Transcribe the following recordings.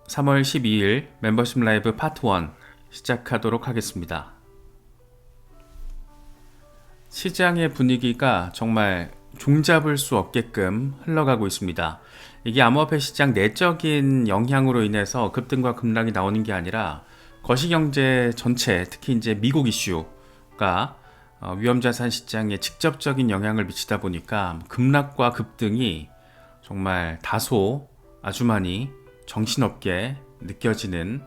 3월 12일 멤버십 라이브 파트 1 시작하도록 하겠습니다. 시장의 분위기가 정말 종잡을 수 없게끔 흘러가고 있습니다. 이게 암호화폐 시장 내적인 영향으로 인해서 급등과 급락이 나오는 게 아니라 거시경제 전체, 특히 이제 미국 이슈가 위험자산 시장에 직접적인 영향을 미치다 보니까 급락과 급등이 정말 다소 아주 많이 정신없게 느껴지는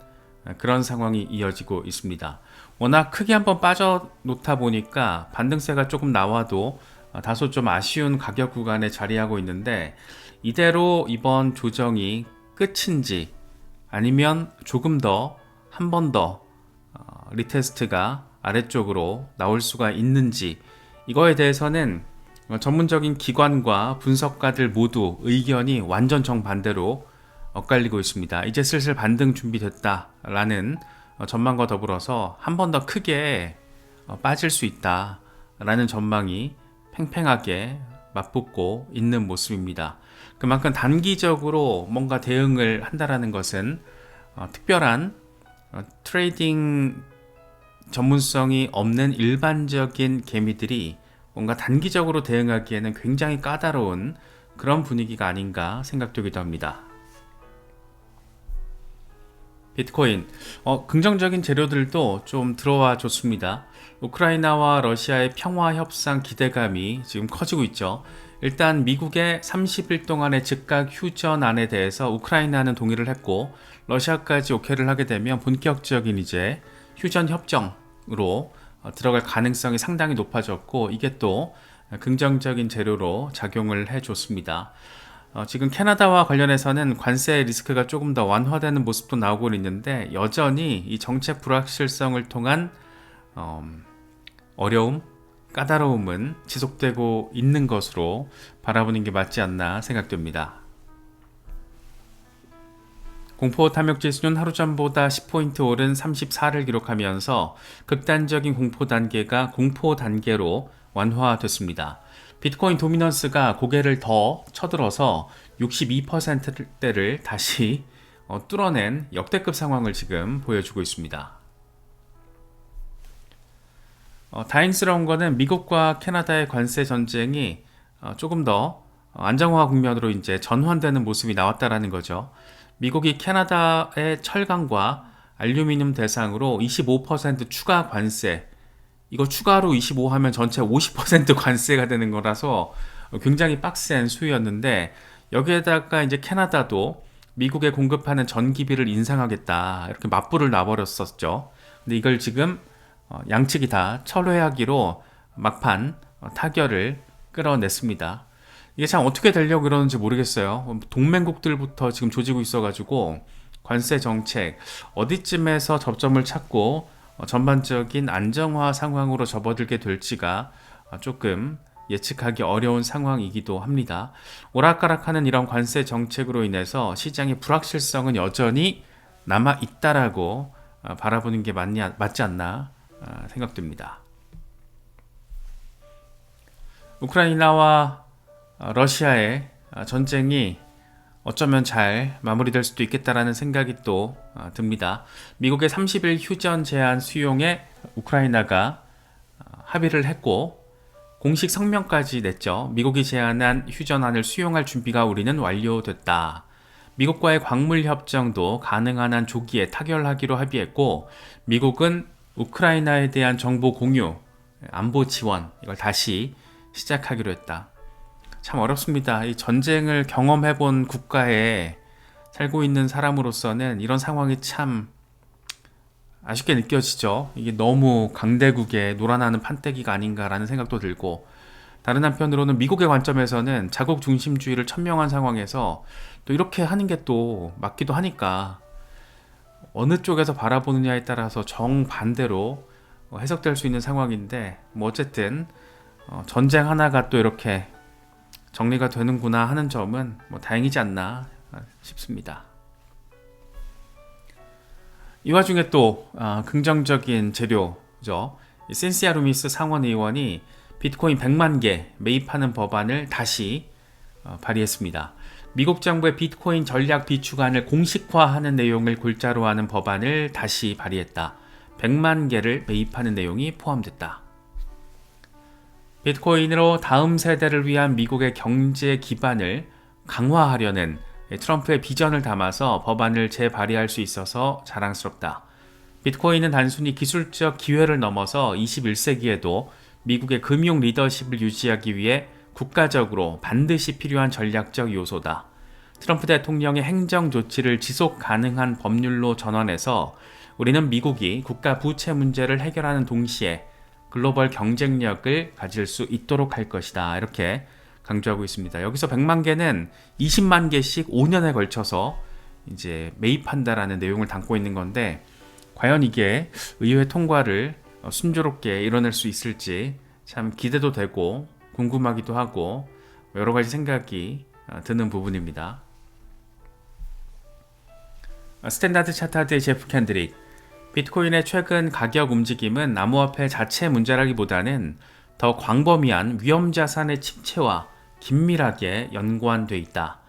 그런 상황이 이어지고 있습니다. 워낙 크게 한번 빠져놓다 보니까 반등세가 조금 나와도 다소 좀 아쉬운 가격 구간에 자리하고 있는데, 이대로 이번 조정이 끝인지 아니면 조금 더 한 번 더 리테스트가 아래쪽으로 나올 수가 있는지, 이거에 대해서는 전문적인 기관과 분석가들 모두 의견이 완전 정반대로 엇갈리고 있습니다. 이제 슬슬 반등 준비됐다라는 전망과 더불어서 한 번 더 크게 빠질 수 있다라는 전망이 팽팽하게 맞붙고 있는 모습입니다. 그만큼 단기적으로 뭔가 대응을 한다라는 것은 특별한 트레이딩 전문성이 없는 일반적인 개미들이 뭔가 단기적으로 대응하기에는 굉장히 까다로운 그런 분위기가 아닌가 생각되기도 합니다. 비트코인, 긍정적인 재료들도 좀 들어와 줬습니다. 우크라이나와 러시아의 평화 협상 기대감이 지금 커지고 있죠. 일단 미국의 30일 동안의 즉각 휴전안에 대해서 우크라이나는 동의를 했고, 러시아까지 오케이를 하게 되면 본격적인 이제 휴전 협정으로 들어갈 가능성이 상당히 높아졌고, 이게 또 긍정적인 재료로 작용을 해줬습니다. 지금 캐나다와 관련해서는 관세 리스크가 조금 더 완화되는 모습도 나오고 있는데, 여전히 이 정책 불확실성을 통한 어려움, 까다로움은 지속되고 있는 것으로 바라보는 게 맞지 않나 생각됩니다. 공포 탐욕 지수는 하루 전보다 10포인트 오른 34를 기록하면서 극단적인 공포 단계가 공포 단계로 완화됐습니다. 비트코인 도미넌스가 고개를 더 쳐들어서 62%대를 다시 뚫어낸 역대급 상황을 지금 보여주고 있습니다. 다행스러운 것은 미국과 캐나다의 관세 전쟁이 조금 더 안정화 국면으로 이제 전환되는 모습이 나왔다라는 거죠. 미국이 캐나다의 철강과 알루미늄 대상으로 25% 추가 관세, 이거 추가로 25 하면 전체 50% 관세가 되는 거라서 굉장히 빡센 수위였는데, 여기에다가 이제 캐나다도 미국에 공급하는 전기비를 인상하겠다 이렇게 맞불을 놔버렸었죠. 근데 이걸 지금 양측이 다 철회하기로 막판 타결을 끌어냈습니다. 이게 참 어떻게 되려고 그러는지 모르겠어요. 동맹국들부터 지금 조지고 있어가지고 관세 정책 어디쯤에서 접점을 찾고 전반적인 안정화 상황으로 접어들게 될지가 조금 예측하기 어려운 상황이기도 합니다. 오락가락하는 이런 관세 정책으로 인해서 시장의 불확실성은 여전히 남아 있다라고 바라보는 게 맞지 않나 생각됩니다. 우크라이나와 러시아의 전쟁이 어쩌면 잘 마무리될 수도 있겠다라는 생각이 또 듭니다. 미국의 30일 휴전 제한 수용에 우크라이나가 합의를 했고 공식 성명까지 냈죠. 미국이 제안한 휴전안을 수용할 준비가 우리는 완료됐다. 미국과의 광물 협정도 가능한 한 조기에 타결하기로 합의했고, 미국은 우크라이나에 대한 정보 공유, 안보 지원 이걸 다시 시작하기로 했다. 참 어렵습니다. 이 전쟁을 경험해본 국가에 살고 있는 사람으로서는 이런 상황이 참 아쉽게 느껴지죠. 이게 너무 강대국의 놀아나는 판때기가 아닌가라는 생각도 들고, 다른 한편으로는 미국의 관점에서는 자국 중심주의를 천명한 상황에서 또 이렇게 하는 게 또 맞기도 하니까 어느 쪽에서 바라보느냐에 따라서 정반대로 해석될 수 있는 상황인데, 뭐 어쨌든 전쟁 하나가 또 이렇게 정리가 되는구나 하는 점은 뭐 다행이지 않나 싶습니다. 이 와중에 또 긍정적인 재료죠. 센시아 루미스 상원 의원이 비트코인 100만 개 매입하는 법안을 다시 발의했습니다. 미국 정부의 비트코인 전략 비축안을 공식화하는 내용을 골자로 하는 법안을 다시 발의했다. 100만 개를 매입하는 내용이 포함됐다. 비트코인으로 다음 세대를 위한 미국의 경제 기반을 강화하려는 트럼프의 비전을 담아서 법안을 재발의할 수 있어서 자랑스럽다. 비트코인은 단순히 기술적 기회를 넘어서 21세기에도 미국의 금융 리더십을 유지하기 위해 국가적으로 반드시 필요한 전략적 요소다. 트럼프 대통령의 행정 조치를 지속 가능한 법률로 전환해서 우리는 미국이 국가 부채 문제를 해결하는 동시에 글로벌 경쟁력을 가질 수 있도록 할 것이다. 이렇게 강조하고 있습니다. 여기서 100만 개는 20만 개씩 5년에 걸쳐서 이제 매입한다라는 내용을 담고 있는 건데 과연 이게 의회 통과를 순조롭게 이뤄낼 수 있을지 참 기대도 되고 궁금하기도 하고 여러 가지 생각이 드는 부분입니다. 스탠다드 차타드의 제프 캔드릭, 비트코인의 최근 가격 움직임은 암호화폐 자체 문제라기보다는 더 광범위한 위험자산의 침체와 긴밀하게 연관돼 있다.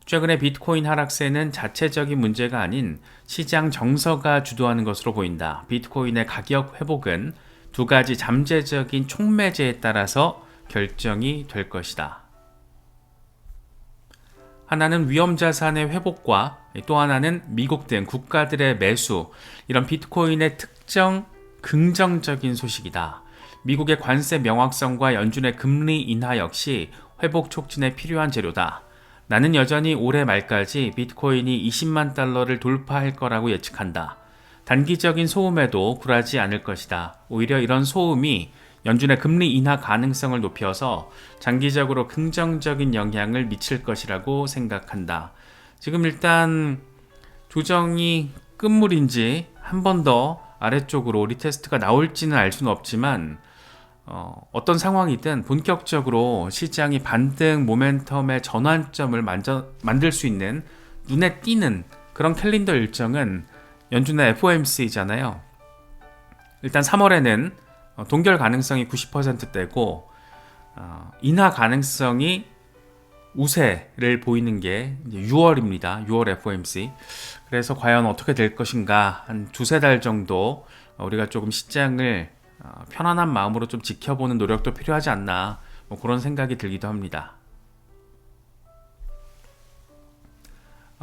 최근의 비트코인 하락세는 자체적인 문제가 아닌 시장 정서가 주도하는 것으로 보인다. 비트코인의 가격 회복은 두 가지 잠재적인 촉매제에 따라서 결정이 될 것이다. 하나는 위험자산의 회복과 또 하나는 미국 등 국가들의 매수, 이런 비트코인의 특정 긍정적인 소식이다. 미국의 관세 명확성과 연준의 금리 인하 역시 회복 촉진에 필요한 재료다. 나는 여전히 올해 말까지 비트코인이 20만 달러를 돌파할 거라고 예측한다. 단기적인 소음에도 굴하지 않을 것이다. 오히려 이런 소음이 연준의 금리 인하 가능성을 높여서 장기적으로 긍정적인 영향을 미칠 것이라고 생각한다. 지금 일단 조정이 끝물인지 한 번 더 아래쪽으로 리테스트가 나올지는 알 수는 없지만 어떤 상황이든 본격적으로 시장이 반등 모멘텀의 전환점을 만들 수 있는 눈에 띄는 그런 캘린더 일정은 연준의 FOMC잖아요. 일단 3월에는 동결 가능성이 90%대고 인하 가능성이 우세를 보이는 게 6월입니다. 6월 FOMC. 그래서 과연 어떻게 될 것인가 한 두세 달 정도 우리가 조금 시장을 편안한 마음으로 좀 지켜보는 노력도 필요하지 않나 그런 생각이 들기도 합니다.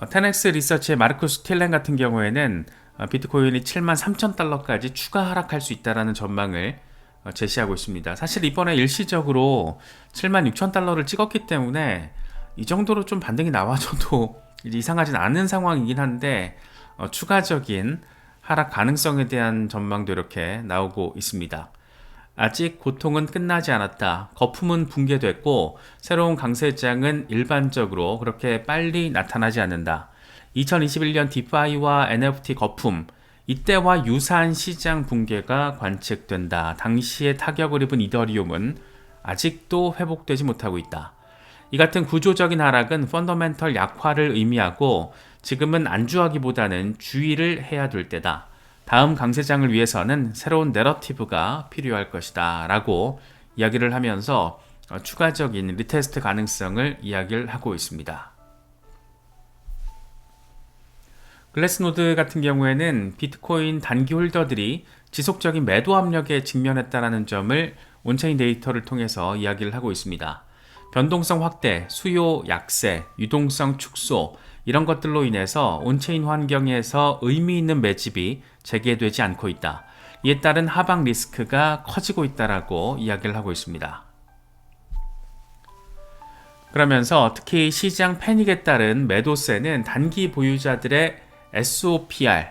테넥스 리서치의 마르쿠스 틸렌 같은 경우에는 비트코인이 73,000달러까지 추가 하락할 수 있다는 전망을 제시하고 있습니다. 사실 이번에 일시적으로 76,000달러를 찍었기 때문에 이 정도로 좀 반등이 나와줘도 이상하진 않은 상황이긴 한데 추가적인 하락 가능성에 대한 전망도 이렇게 나오고 있습니다. 아직 고통은 끝나지 않았다. 거품은 붕괴됐고 새로운 강세장은 일반적으로 그렇게 빨리 나타나지 않는다. 2021년 디파이와 NFT 거품, 이때와 유사한 시장 붕괴가 관측된다. 당시에 타격을 입은 이더리움은 아직도 회복되지 못하고 있다. 이 같은 구조적인 하락은 펀더멘털 약화를 의미하고 지금은 안주하기보다는 주의를 해야 될 때다. 다음 강세장을 위해서는 새로운 내러티브가 필요할 것이다 라고 이야기를 하면서 추가적인 리테스트 가능성을 이야기를 하고 있습니다. 글래스노드 같은 경우에는 비트코인 단기 홀더들이 지속적인 매도 압력에 직면했다는 점을 온체인 데이터를 통해서 이야기를 하고 있습니다. 변동성 확대, 수요 약세, 유동성 축소 이런 것들로 인해서 온체인 환경에서 의미 있는 매집이 재개되지 않고 있다. 이에 따른 하방 리스크가 커지고 있다라고 이야기를 하고 있습니다. 그러면서 특히 시장 패닉에 따른 매도세는 단기 보유자들의 SOPR,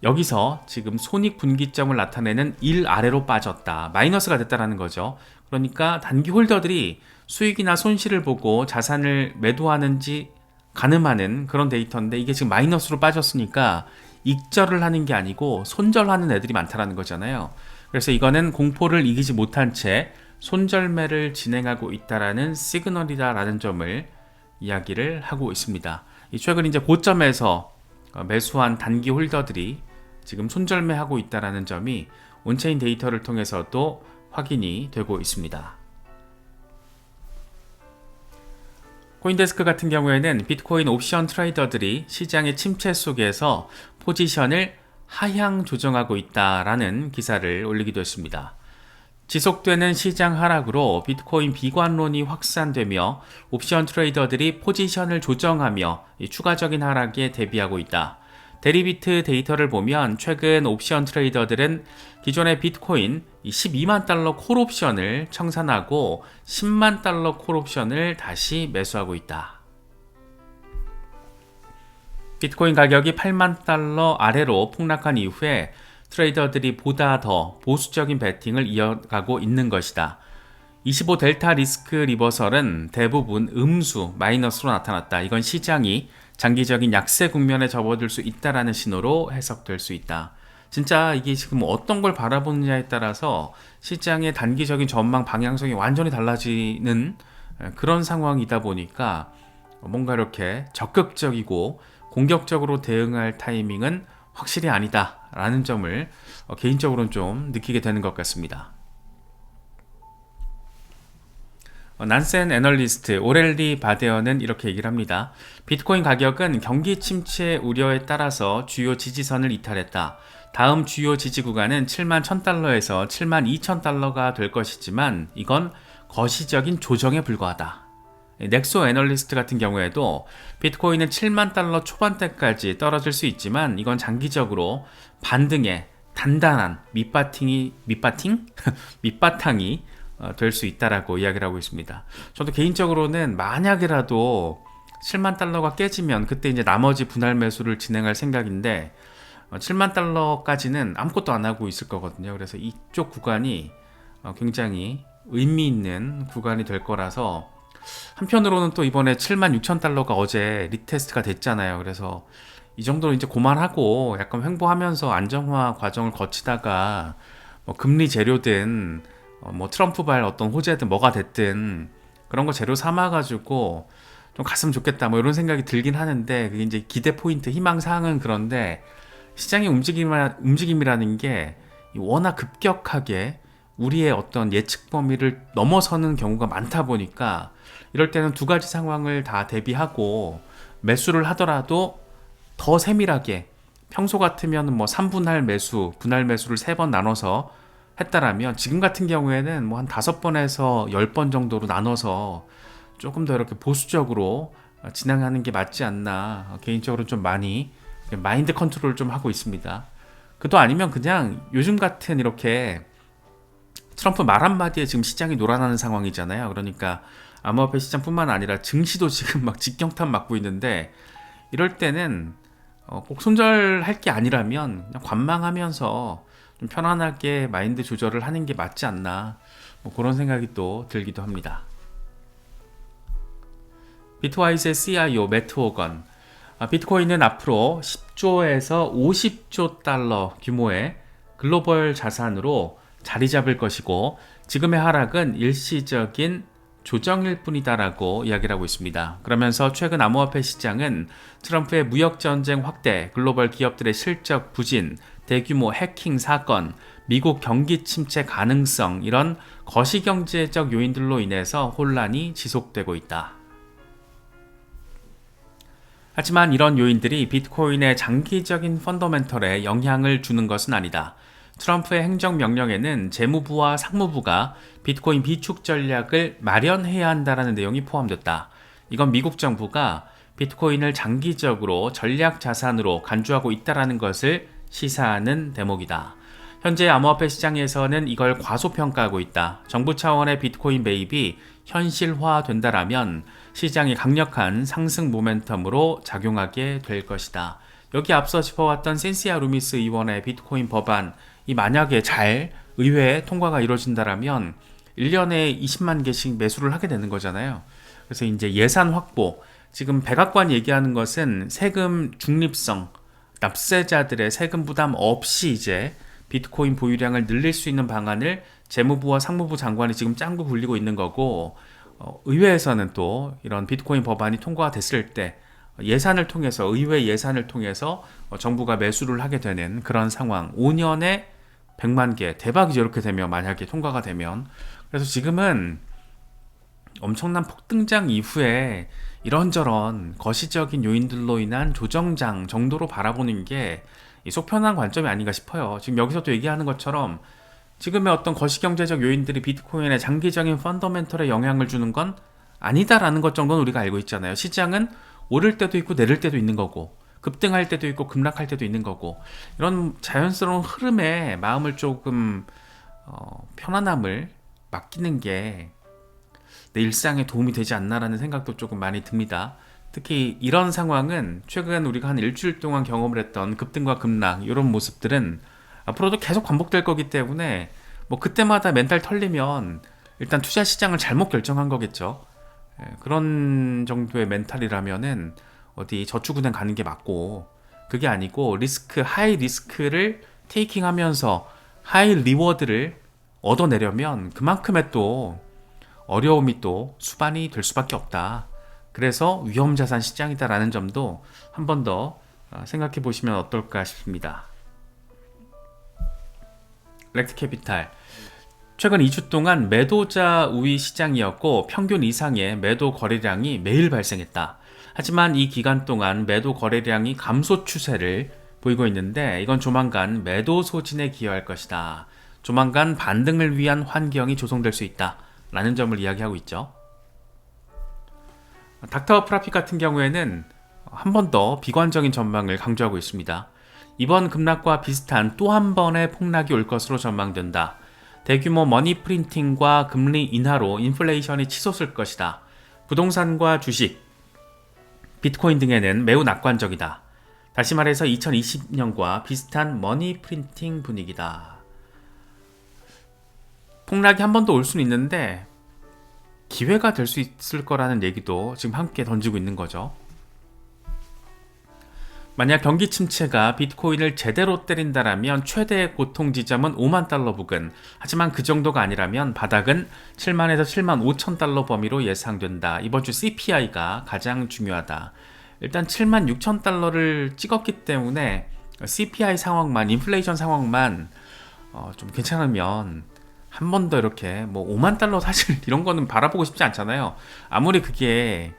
여기서 지금 손익분기점을 나타내는 1 아래로 빠졌다. 마이너스가 됐다는 거죠. 그러니까 단기 홀더들이 수익이나 손실을 보고 자산을 매도하는지 가늠하는 그런 데이터인데 이게 지금 마이너스로 빠졌으니까 익절을 하는 게 아니고 손절하는 애들이 많다는 거잖아요. 그래서 이거는 공포를 이기지 못한 채 손절매를 진행하고 있다라는 시그널이다라는 점을 이야기를 하고 있습니다. 최근 이제 고점에서 매수한 단기 홀더들이 지금 손절매하고 있다라는 점이 온체인 데이터를 통해서도 확인이 되고 있습니다. 코인데스크 같은 경우에는 비트코인 옵션 트레이더들이 시장의 침체 속에서 포지션을 하향 조정하고 있다라는 기사를 올리기도 했습니다. 지속되는 시장 하락으로 비트코인 비관론이 확산되며 옵션 트레이더들이 포지션을 조정하며 추가적인 하락에 대비하고 있다. 데리비트 데이터를 보면 최근 옵션 트레이더들은 기존의 비트코인 12만 달러 콜옵션을 청산하고 10만 달러 콜옵션을 다시 매수하고 있다. 비트코인 가격이 8만 달러 아래로 폭락한 이후에 트레이더들이 보다 더 보수적인 베팅을 이어가고 있는 것이다. 25 델타 리스크 리버설은 대부분 음수, 마이너스로 나타났다. 이건 시장이 장기적인 약세 국면에 접어들 수 있다라는 신호로 해석될 수 있다. 진짜 이게 지금 어떤 걸 바라보느냐에 따라서 시장의 단기적인 전망 방향성이 완전히 달라지는 그런 상황이다 보니까 뭔가 이렇게 적극적이고 공격적으로 대응할 타이밍은 확실히 아니다라는 점을 개인적으로는 좀 느끼게 되는 것 같습니다. 난센 애널리스트 오렐리 바데어는 이렇게 얘기를 합니다. 비트코인 가격은 경기 침체 우려에 따라서 주요 지지선을 이탈했다. 다음 주요 지지 구간은 7만 1000달러에서 7만 2000달러가 될 것이지만 이건 거시적인 조정에 불과하다. 넥소 애널리스트 같은 경우에도 비트코인은 7만 달러 초반대까지 떨어질 수 있지만 이건 장기적으로 반등의 단단한 밑바탕이 될 수 있다라고 이야기를 하고 있습니다. 저도 개인적으로는 만약이라도 7만 달러가 깨지면 그때 이제 나머지 분할 매수를 진행할 생각인데 7만 달러까지는 아무것도 안 하고 있을 거거든요. 그래서 이쪽 구간이 굉장히 의미 있는 구간이 될 거라서 한편으로는 또 이번에 7만 6천 달러가 어제 리테스트가 됐잖아요. 그래서 이 정도로 이제 고만하고 약간 횡보하면서 안정화 과정을 거치다가 뭐 금리 재료든 뭐 트럼프발 어떤 호재든 뭐가 됐든 그런 거 재료 삼아가지고 좀 갔으면 좋겠다 뭐 이런 생각이 들긴 하는데 그게 이제 기대 포인트 희망사항은 그런데 시장의 움직임이라는 게 워낙 급격하게 우리의 어떤 예측 범위를 넘어서는 경우가 많다 보니까 이럴 때는 두 가지 상황을 다 대비하고 매수를 하더라도 더 세밀하게 평소 같으면 뭐 3분할 매수, 분할 매수를 3번 나눠서 했다라면 지금 같은 경우에는 뭐 한 5번에서 10번 정도로 나눠서 조금 더 이렇게 보수적으로 진행하는 게 맞지 않나 개인적으로 좀 많이 마인드 컨트롤을 좀 하고 있습니다. 그도 아니면 그냥 요즘 같은 이렇게 트럼프 말 한마디에 지금 시장이 놀아나는 상황이잖아요. 그러니까 암호화폐 시장뿐만 아니라 증시도 지금 막 직경탄 맞고 있는데 이럴 때는 꼭 손절할 게 아니라면 그냥 관망하면서 좀 편안하게 마인드 조절을 하는 게 맞지 않나 뭐 그런 생각이 또 들기도 합니다. 비트와이즈의 CIO 매트 호건 비트코인은 앞으로 10조에서 50조 달러 규모의 글로벌 자산으로 자리 잡을 것이고 지금의 하락은 일시적인 조정일 뿐이다라고 이야기를 하고 있습니다. 그러면서 최근 암호화폐 시장은 트럼프의 무역전쟁 확대, 글로벌 기업들의 실적 부진, 대규모 해킹 사건, 미국 경기 침체 가능성 이런 거시경제적 요인들로 인해서 혼란이 지속되고 있다. 하지만 이런 요인들이 비트코인의 장기적인 펀더멘털에 영향을 주는 것은 아니다. 트럼프의 행정명령에는 재무부와 상무부가 비트코인 비축 전략을 마련해야 한다는 내용이 포함됐다. 이건 미국 정부가 비트코인을 장기적으로 전략 자산으로 간주하고 있다는 것을 시사하는 대목이다. 현재 암호화폐 시장에서는 이걸 과소평가하고 있다. 정부 차원의 비트코인 매입이 현실화된다라면 시장이 강력한 상승 모멘텀으로 작용하게 될 것이다. 여기 앞서 짚어왔던 센시아 루미스 의원의 비트코인 법안 이 만약에 잘 의회에 통과가 이루어진다라면 1년에 20만 개씩 매수를 하게 되는 거잖아요. 그래서 이제 예산 확보, 지금 백악관 얘기하는 것은 세금 중립성, 납세자들의 세금 부담 없이 이제 비트코인 보유량을 늘릴 수 있는 방안을 재무부와 상무부 장관이 지금 짱구 굴리고 있는 거고 의회에서는 또 이런 비트코인 법안이 통과됐을 때 예산을 통해서 의회 예산을 통해서 정부가 매수를 하게 되는 그런 상황 5년에 100만 개 대박이죠. 이렇게 되면 만약에 통과가 되면 그래서 지금은 엄청난 폭등장 이후에 이런저런 거시적인 요인들로 인한 조정장 정도로 바라보는 게 속 편한 관점이 아닌가 싶어요. 지금 여기서도 얘기하는 것처럼 지금의 어떤 거시경제적 요인들이 비트코인의 장기적인 펀더멘털에 영향을 주는 건 아니다라는 것 정도는 우리가 알고 있잖아요. 시장은 오를 때도 있고 내릴 때도 있는 거고, 급등할 때도 있고 급락할 때도 있는 거고, 이런 자연스러운 흐름에 마음을 조금 편안함을 맡기는 게 내 일상에 도움이 되지 않나라는 생각도 조금 많이 듭니다. 특히 이런 상황은 최근 우리가 한 일주일 동안 경험을 했던 급등과 급락 이런 모습들은 앞으로도 계속 반복될 거기 때문에 뭐 그때마다 멘탈 털리면 일단 투자 시장을 잘못 결정한 거겠죠. 그런 정도의 멘탈이라면은 어디 저축은행 가는 게 맞고, 그게 아니고 리스크 하이 리스크를 테이킹 하면서 하이 리워드를 얻어내려면 그만큼의 또 어려움이 또 수반이 될 수밖에 없다. 그래서 위험자산 시장이다라는 점도 한 번 더 생각해 보시면 어떨까 싶습니다. 렉트캐피탈, 최근 2주 동안 매도자 우위 시장이었고 평균 이상의 매도 거래량이 매일 발생했다. 하지만 이 기간 동안 매도 거래량이 감소 추세를 보이고 있는데 이건 조만간 매도 소진에 기여할 것이다. 조만간 반등을 위한 환경이 조성될 수 있다 라는 점을 이야기하고 있죠. 닥터 프라핏 같은 경우에는 한 번 더 비관적인 전망을 강조하고 있습니다. 이번 급락과 비슷한 또 한 번의 폭락이 올 것으로 전망된다. 대규모 머니 프린팅과 금리 인하로 인플레이션이 치솟을 것이다. 부동산과 주식, 비트코인 등에는 매우 낙관적이다. 다시 말해서 2020년과 비슷한 머니 프린팅 분위기다. 폭락이 한 번 더 올 수는 있는데 기회가 될 수 있을 거라는 얘기도 지금 함께 던지고 있는 거죠. 만약 경기 침체가 비트코인을 제대로 때린다라면 최대의 고통 지점은 5만 달러 부근, 하지만 그 정도가 아니라면 바닥은 7만에서 7만 5천 달러 범위로 예상된다. 이번 주 CPI가 가장 중요하다. 일단 7만 6천 달러를 찍었기 때문에 CPI 상황만, 인플레이션 상황만 좀 괜찮으면 한 번 더 이렇게 뭐 5만 달러 사실 이런 거는 바라보고 싶지 않잖아요. 아무리 그게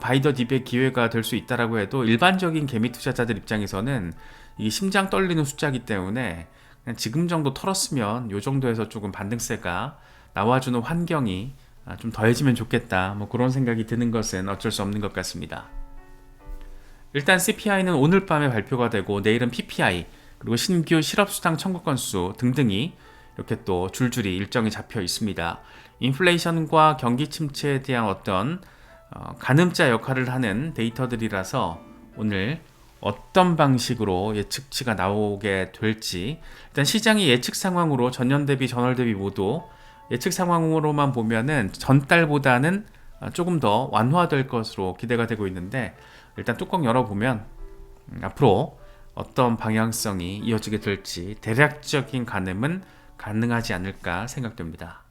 바이더 딥의 기회가 될 수 있다라고 해도 일반적인 개미 투자자들 입장에서는 이게 심장 떨리는 숫자이기 때문에 그냥 지금 정도 털었으면 요 정도에서 조금 반등세가 나와주는 환경이 좀 더해지면 좋겠다. 뭐 그런 생각이 드는 것은 어쩔 수 없는 것 같습니다. 일단 CPI는 오늘 밤에 발표가 되고 내일은 PPI, 그리고 신규 실업수당 청구 건수 등등이 이렇게 또 줄줄이 일정이 잡혀 있습니다. 인플레이션과 경기 침체에 대한 어떤 가늠자 역할을 하는 데이터들이라서 오늘 어떤 방식으로 예측치가 나오게 될지, 일단 시장이 예측 상황으로 전년 대비 전월 대비 모두 예측 상황으로만 보면은 전달보다는 조금 더 완화될 것으로 기대가 되고 있는데, 일단 뚜껑 열어보면 앞으로 어떤 방향성이 이어지게 될지 대략적인 가늠은 가능하지 않을까 생각됩니다.